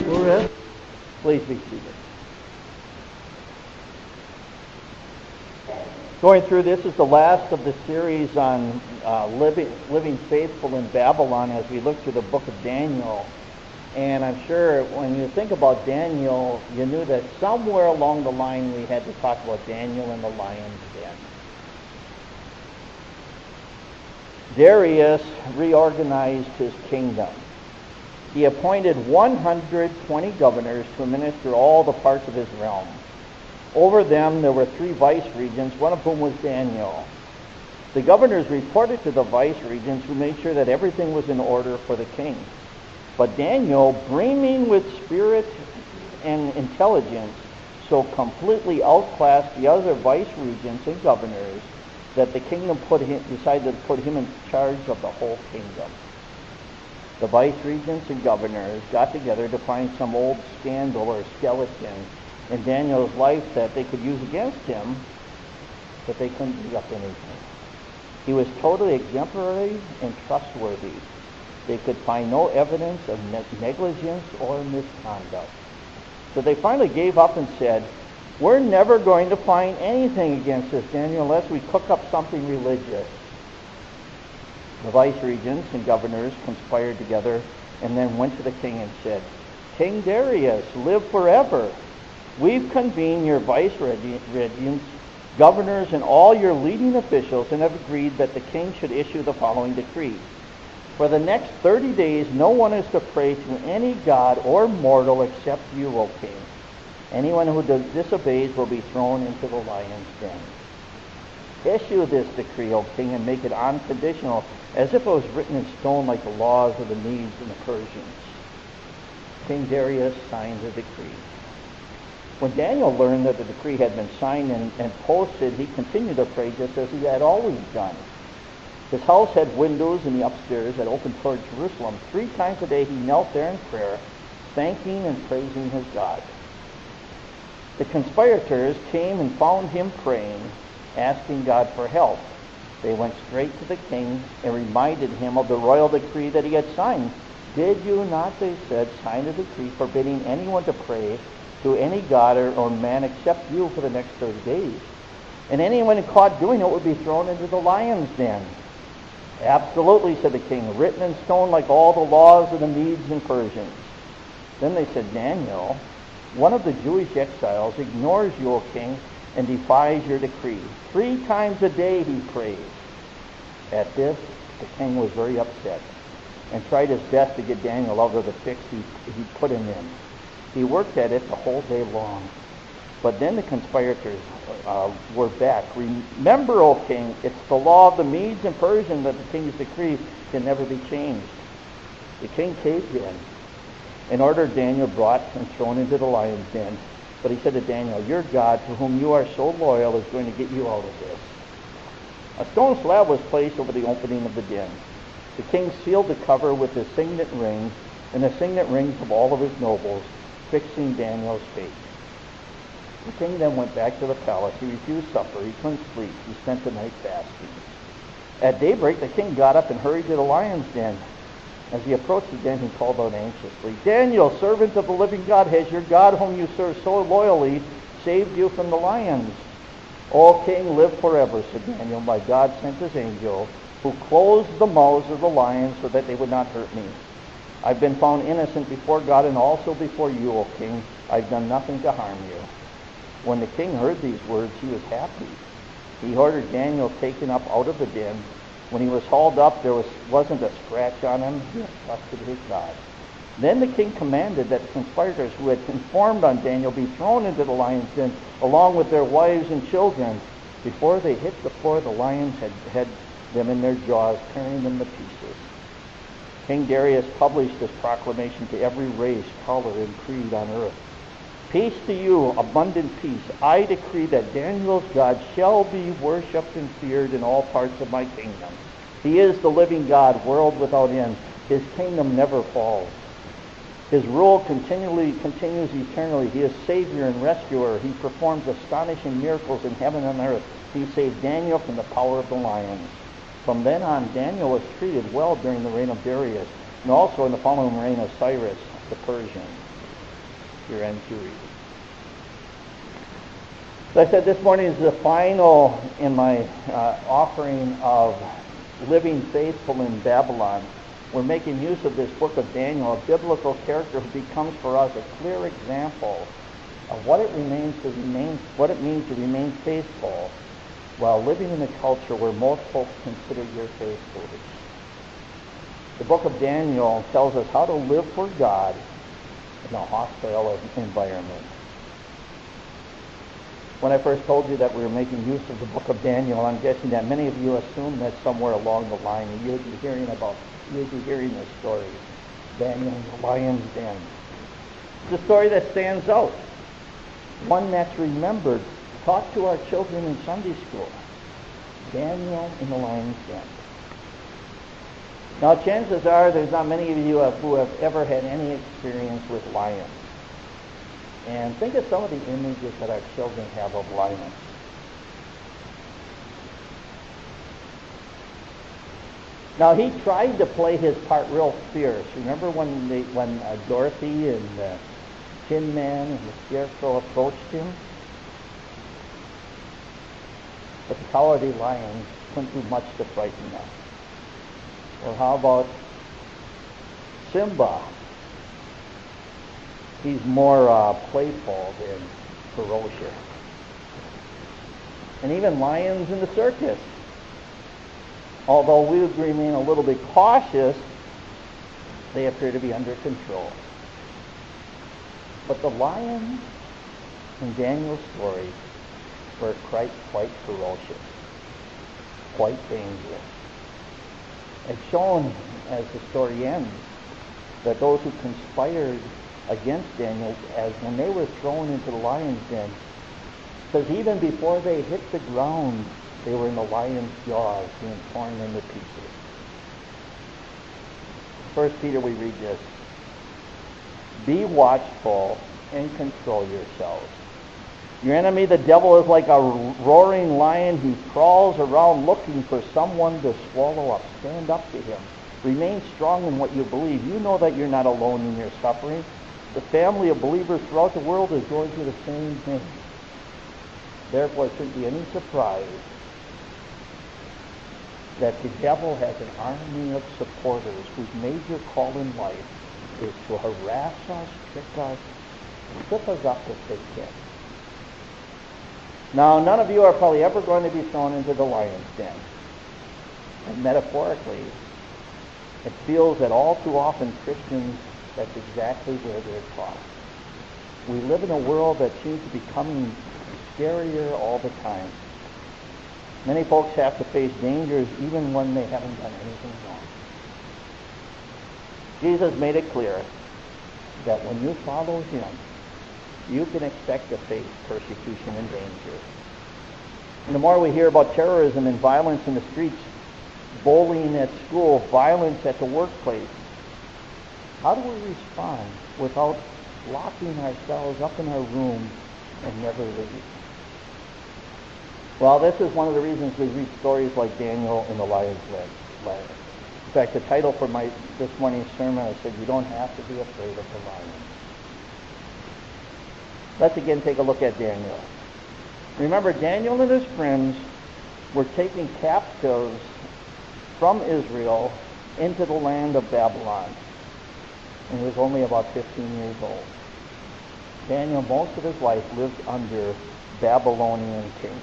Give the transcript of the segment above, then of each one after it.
forever. Please be seated. Going through this is the last of the series on living faithful in Babylon as we look through the book of Daniel. And I'm sure when you think about Daniel, you knew that somewhere along the line we had to talk about Daniel and the lion's den. Darius reorganized his kingdom. He appointed 120 governors to administer all the parts of his realm. Over them there were 3 vice-regents, one of whom was Daniel. The governors reported to the vice-regents, who made sure that everything was in order for the king. But Daniel, brimming with spirit and intelligence, so completely outclassed the other vice-regents and governors that the kingdom decided to put him in charge of the whole kingdom. The vice-regents and governors got together to find some old scandal or skeleton in Daniel's life that they could use against him, but they couldn't dig up anything. He was totally exemplary and trustworthy. They could find no evidence of negligence or misconduct. So they finally gave up and said, "We're never going to find anything against this Daniel unless we cook up something religious." The vice-regents and governors conspired together and then went to the king and said, "King Darius, live forever. We've convened your vice-regents, governors, and all your leading officials and have agreed that the king should issue the following decree. For the next 30 days, no one is to pray to any god or mortal except you, O king. Anyone who disobeys will be thrown into the lion's den. Issue this decree, O king, and make it unconditional, as if it was written in stone like the laws of the Medes and the Persians." King Darius signed the decree. When Daniel learned that the decree had been signed and posted, he continued to pray just as he had always done. His house had windows in the upstairs that opened toward Jerusalem. 3 times a day he knelt there in prayer, thanking and praising his God. The conspirators came and found him praying, asking God for help. They went straight to the king and reminded him of the royal decree that he had signed. "Did you not," they said, "sign a decree forbidding anyone to pray to any god or man except you for the next 30 days? And anyone caught doing it would be thrown into the lion's den." "Absolutely," said the king, "written in stone like all the laws of the Medes and Persians." Then they said, "Daniel, one of the Jewish exiles, ignores you, O king, and defies your decree. 3 times a day he prays." At this, the king was very upset and tried his best to get Daniel out of the fix he put him in. He worked at it the whole day long. But then the conspirators were back. "Remember, O king, it's the law of the Medes and Persians that the king's decree can never be changed." The king caved in and ordered Daniel brought and thrown into the lion's den. But he said to Daniel, "Your God, to whom you are so loyal, is going to get you out of this." A stone slab was placed over the opening of the den. The king sealed the cover with his signet ring and the signet rings of all of his nobles, fixing Daniel's fate. The king then went back to the palace. He refused supper. He couldn't sleep. He spent the night fasting. At daybreak, the king got up and hurried to the lion's den. As he approached the den, he called out anxiously, "Daniel, servant of the living God, has your God, whom you serve so loyally, saved you from the lions?" "O king, live forever," said Daniel. "My God sent his angel, who closed the mouths of the lions so that they would not hurt me. I've been found innocent before God and also before you, O king. I've done nothing to harm you." When the king heard these words, he was happy. He ordered Daniel taken up out of the den. When he was hauled up, there wasn't a scratch on him. He had trusted his God. Then the king commanded that the conspirators who had informed on Daniel be thrown into the lion's den, along with their wives and children. Before they hit the floor, the lions had them in their jaws, tearing them to pieces. King Darius published this proclamation to every race, color, and creed on earth. "Peace to you, abundant peace. I decree that Daniel's God shall be worshipped and feared in all parts of my kingdom. He is the living God, world without end. His kingdom never falls. His rule continues eternally. He is Savior and Rescuer. He performs astonishing miracles in heaven and earth. He saved Daniel from the power of the lions." From then on, Daniel was treated well during the reign of Darius, and also in the following reign of Cyrus the Persian. your end to read. As I said, this morning is the final in my offering of living faithful in Babylon. We're making use of this book of Daniel, a biblical character who becomes for us a clear example of what it means to remain faithful while living in a culture where most folks consider your faith foolish. The book of Daniel tells us how to live for God in a hostile environment. When I first told you that we were making use of the book of Daniel, I'm guessing that many of you assume that somewhere along the line you'll be hearing this story, Daniel in the lion's den. It's a story that stands out, one that's remembered, taught to our children in Sunday school. Daniel in the lion's den. Now, chances are there's not many of you who have ever had any experience with lions. And think of some of the images that our children have of lions. Now, he tried to play his part real fierce. Remember when Dorothy and the Tin Man and the Scarecrow approached him? But the cowardly lions couldn't do much to frighten them. Or how about Simba? He's more playful than ferocious. And even lions in the circus. Although we would remain a little bit cautious, they appear to be under control. But the lions in Daniel's story were quite ferocious, quite dangerous. It's shown as the story ends that those who conspired against Daniel, as when they were thrown into the lion's den, because even before they hit the ground, they were in the lion's jaws, being torn into pieces. First Peter, we read this: be watchful and control yourselves. Your enemy, the devil, is like a roaring lion. He crawls around looking for someone to swallow up. Stand up to him. Remain strong in what you believe. You know that you're not alone in your suffering. The family of believers throughout the world is going through the same thing. Therefore, it shouldn't be any surprise that the devil has an army of supporters whose major call in life is to harass us, trick us, trip us up if they can. Now, none of you are probably ever going to be thrown into the lion's den. And metaphorically, it feels that all too often Christians, that's exactly where they're taught. We live in a world that seems to be becoming scarier all the time. Many folks have to face dangers even when they haven't done anything wrong. Jesus made it clear that when you follow him, you can expect to face persecution and danger. And the more we hear about terrorism and violence in the streets, bullying at school, violence at the workplace, how do we respond without locking ourselves up in our room and never leave? Well, this is one of the reasons we read stories like Daniel in the lion's den. In fact, the title for this morning's sermon, I said, you don't have to be afraid of the lion. Let's again take a look at Daniel. Remember, Daniel and his friends were taken captives from Israel into the land of Babylon. And he was only about 15 years old. Daniel, most of his life, lived under Babylonian kings.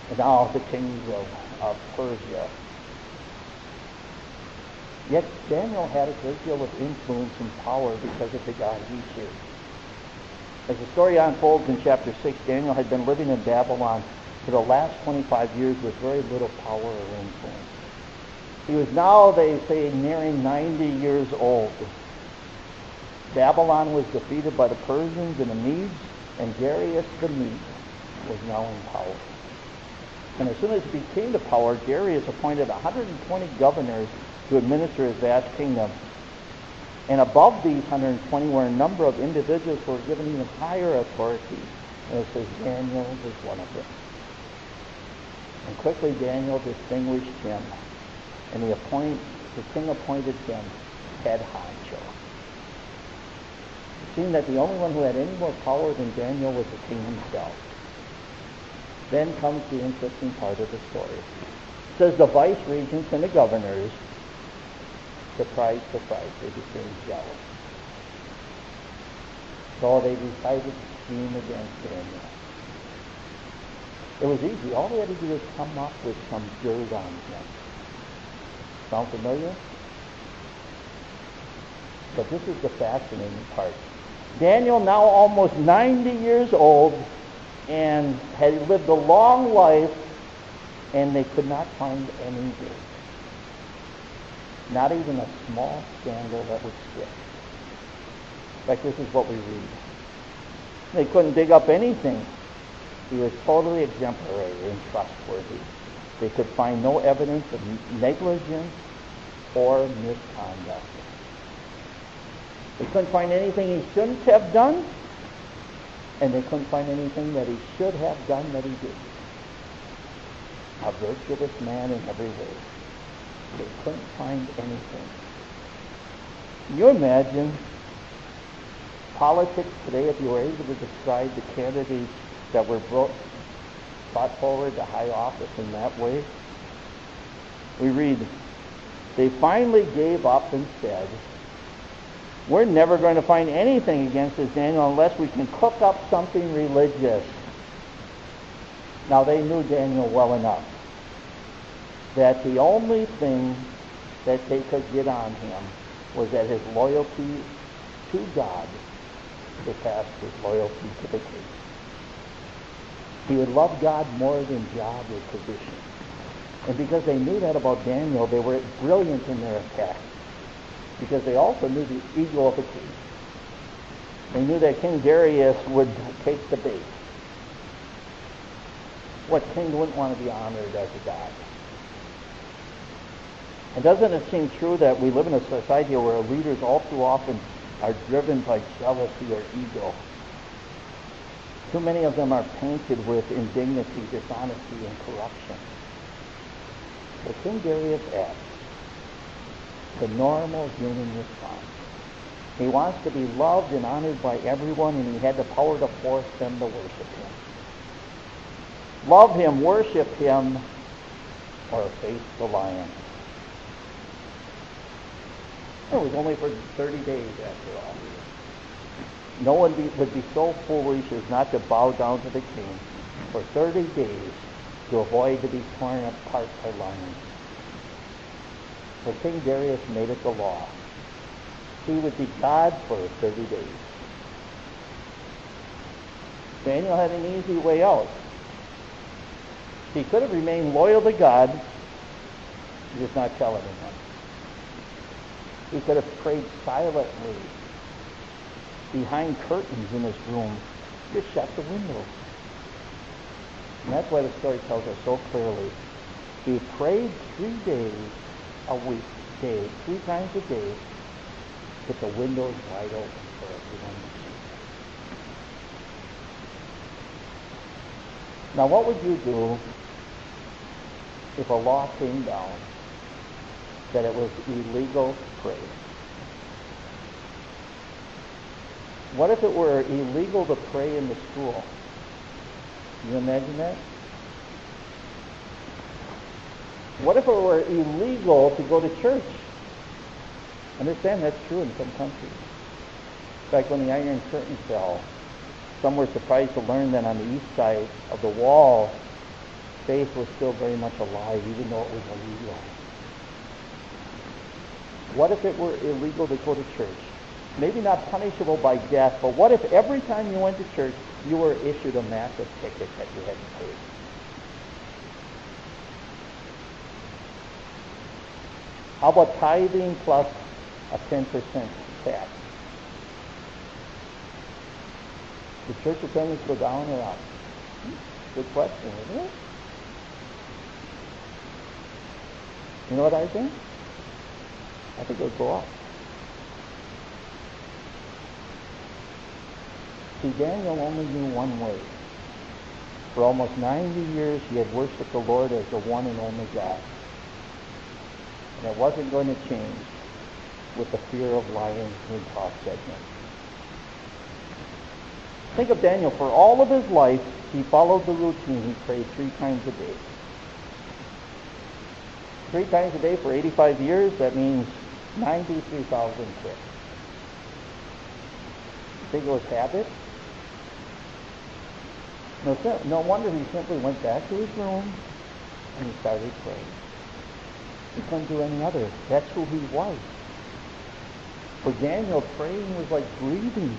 And now the kings of Persia. Yet Daniel had a great deal of influence and power because of the God he served. As the story unfolds in chapter 6, Daniel had been living in Babylon for the last 25 years with very little power or influence. He was now, they say, nearing 90 years old. Babylon was defeated by the Persians and the Medes, and Darius the Mede was now in power. And as soon as he came to power, Darius appointed 120 governors to administer his vast kingdom. And above these 120 were a number of individuals who were given even higher authority. And it says Daniel was one of them. And quickly Daniel distinguished him, and the king appointed him head honcho. It seemed that the only one who had any more power than Daniel was the king himself. Then comes the interesting part of the story. It says the vice regents and the governors, surprise, surprise, they became jealous. So they decided to scheme against Daniel. It was easy. All they had to do was come up with some dirt on him. Sound familiar? But this is the fascinating part. Daniel, now almost 90 years old, and had lived a long life, and they could not find any dirt. Not even a small scandal that would stick. In fact, this is what we read. They couldn't dig up anything. He was totally exemplary and trustworthy. They could find no evidence of negligence or misconduct. They couldn't find anything he shouldn't have done, and they couldn't find anything that he should have done that he did. A virtuous man in every way. They couldn't find anything. Can you imagine politics today if you were able to describe the candidates that were brought forward to high office in that way? We read, they finally gave up and said, we're never going to find anything against this Daniel unless we can cook up something religious. Now they knew Daniel well enough that the only thing that they could get on him was that his loyalty to God surpassed his loyalty to the king. He would love God more than job or position. And because they knew that about Daniel, they were brilliant in their attack. Because they also knew the ego of the king. They knew that King Darius would take the bait. What king wouldn't want to be honored as a god? And doesn't it seem true that we live in a society where leaders all too often are driven by jealousy or ego? Too many of them are painted with indignity, dishonesty, and corruption. So King Darius acts the normal human response. He wants to be loved and honored by everyone, and he had the power to force them to worship him. Love him, worship him, or face the lion. It was only for 30 days after all. No one would be so foolish as not to bow down to the king for 30 days to avoid to be torn apart by lions. So King Darius made it the law. He would be God for 30 days. Daniel had an easy way out. He could have remained loyal to God, just not tell anyone. He could have prayed silently behind curtains in his room, just shut the windows. And that's why the story tells us so clearly. He prayed 3 days a week, 3 times a day, with the windows wide open for everyone to see. Now, what would you do if a law came down that it was illegal to pray? What if it were illegal to pray in the school? Can you imagine that? What if it were illegal to go to church? Understand that's true in some countries. In fact, when the Iron Curtain fell, some were surprised to learn that on the east side of the wall, faith was still very much alive, even though it was illegal. What if it were illegal to go to church? Maybe not punishable by death, but what if every time you went to church, you were issued a massive ticket that you had to pay? How about tithing plus a 10% tax? Did church attendance go down or up? Good question, isn't it? You know what I think? I think it would go up. See, Daniel only knew one way. For almost 90 years, he had worshipped the Lord as the one and only God. And it wasn't going to change with the fear of lions and tossed at him. Think of Daniel. For all of his life, he followed the routine. He prayed 3 times a day. 3 times a day for 85 years, that means 93,000 prayers. Think it was habit? No wonder he simply went back to his room and he started praying. He couldn't do any other. That's who he was. For Daniel, praying was like breathing.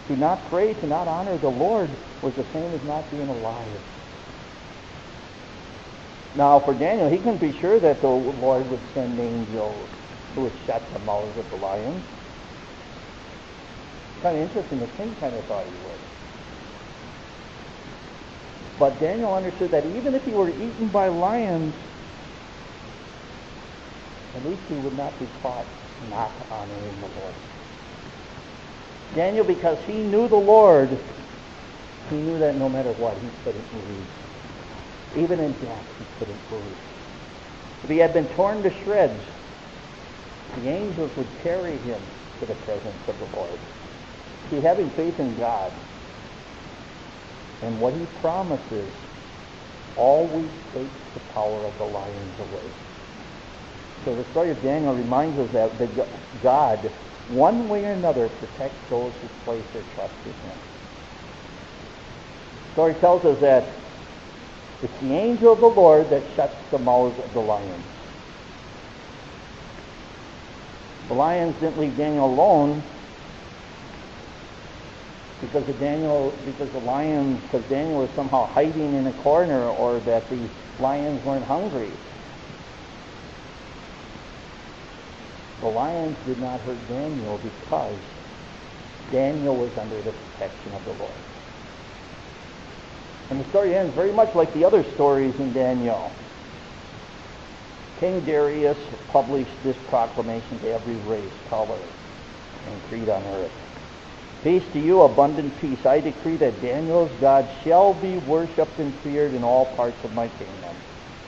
To not pray, to not honor the Lord, was the same as not being alive. Now, for Daniel, he couldn't be sure that the Lord would send angels who would shut the mouths of the lions. Kind of interesting. The king kind of thought he would. But Daniel understood that even if he were eaten by lions, at least he would not be caught not honoring the Lord. Daniel, because he knew the Lord, he knew that no matter what, he couldn't lose. Even in death, he couldn't lose. If he had been torn to shreds, the angels would carry him to the presence of the Lord. See, having faith in God and what he promises always takes the power of the lions away. So the story of Daniel reminds us that God, one way or another, protects those who place their trust in him. The story tells us that it's the angel of the Lord that shuts the mouths of the lions. The lions didn't leave Daniel alone because Daniel was somehow hiding in a corner, or that the lions weren't hungry. The lions did not hurt Daniel because Daniel was under the protection of the Lord. And the story ends very much like the other stories in Daniel. King Darius published this proclamation to every race, color, and creed on earth. Peace to you, abundant peace. I decree that Daniel's God shall be worshipped and feared in all parts of my kingdom.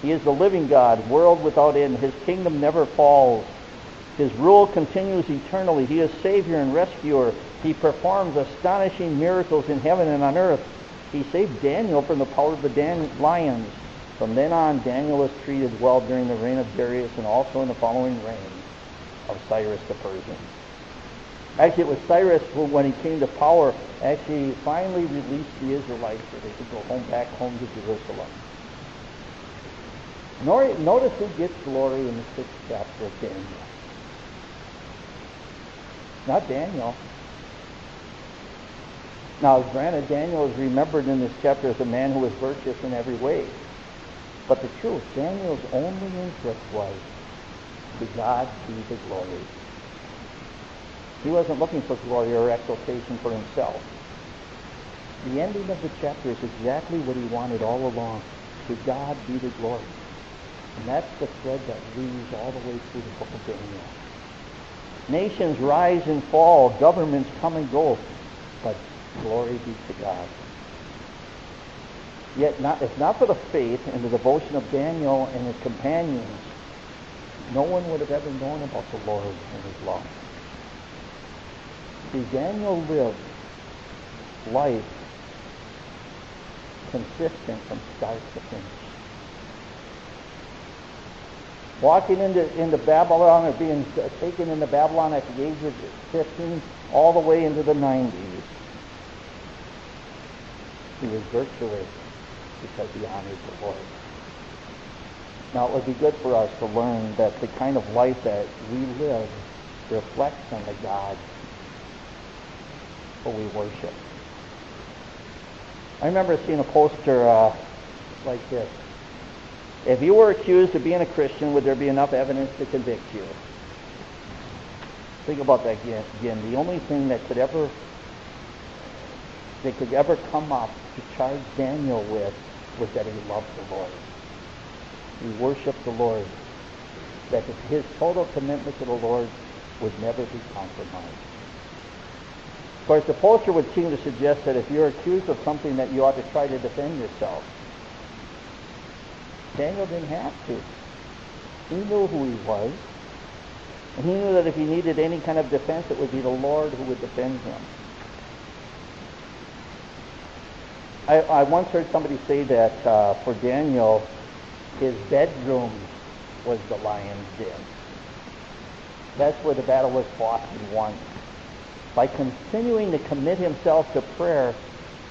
He is the living God, world without end. His kingdom never falls. His rule continues eternally. He is Savior and Rescuer. He performs astonishing miracles in heaven and on earth. He saved Daniel from the power of the lions. From then on, Daniel was treated well during the reign of Darius and also in the following reign of Cyrus the Persian. Actually, it was Cyrus who, when he came to power, actually finally released the Israelites so they could go back home to Jerusalem. Notice who gets glory in the 6th chapter of Daniel. Not Daniel. Now, granted, Daniel is remembered in this chapter as a man who was virtuous in every way. But the truth, Daniel's only interest was, to God be the glory. He wasn't looking for glory or exaltation for himself. The ending of the chapter is exactly what he wanted all along. To God be the glory. And that's the thread that weaves all the way through the book of Daniel. Nations rise and fall, governments come and go, but glory be to God. Yet if not for the faith and the devotion of Daniel and his companions, no one would have ever known about the Lord and his love. See, Daniel lived life consistent from start to finish. Walking into Babylon, or being taken into Babylon at the age of 15, all the way into the 90s. He was virtuous because he honored the Lord. Now, it would be good for us to learn that the kind of life that we live reflects on the God who we worship. I remember seeing a poster like this. If you were accused of being a Christian, would there be enough evidence to convict you? Think about that again. The only thing that could ever come up to charge Daniel with was that he loved the Lord. He worshiped the Lord. That his total commitment to the Lord would never be compromised. Of course, the poster would seem to suggest that if you're accused of something, that you ought to try to defend yourself. Daniel didn't have to. He knew who he was. And he knew that if he needed any kind of defense, it would be the Lord who would defend him. I once heard somebody say that for Daniel, his bedroom was the lion's den. That's where the battle was fought and won. By continuing to commit himself to prayer,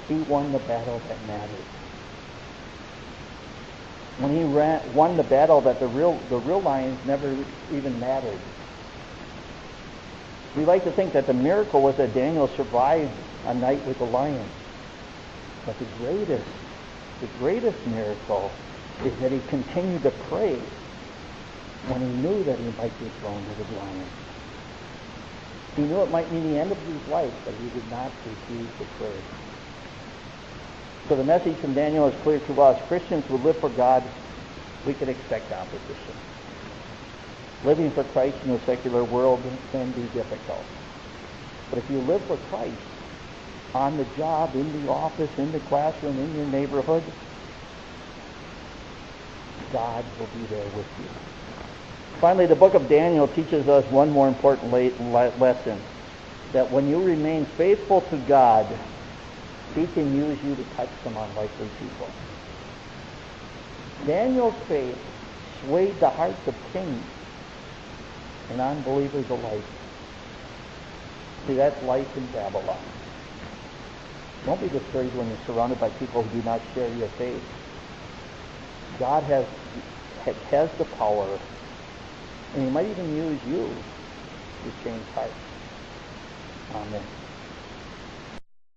he won the battle that mattered. When he won the battle that the real lions never even mattered. We like to think that the miracle was that Daniel survived a night with the lions. But the greatest miracle is that he continued to pray when he knew that he might be thrown to the lions. He knew it might mean the end of his life, but he did not refuse to pray. So the message from Daniel is clear to us. Christians who live for God, we can expect opposition. Living for Christ in a secular world can be difficult. But if you live for Christ, on the job, in the office, in the classroom, in your neighborhood, God will be there with you. Finally, the book of Daniel teaches us one more important lesson, that when you remain faithful to God, he can use you to touch some unlikely people. Daniel's faith swayed the hearts of kings and unbelievers alike. See, that's life in Babylon. Don't be discouraged when you're surrounded by people who do not share your faith. God has the power, and he might even use you to change hearts. Amen.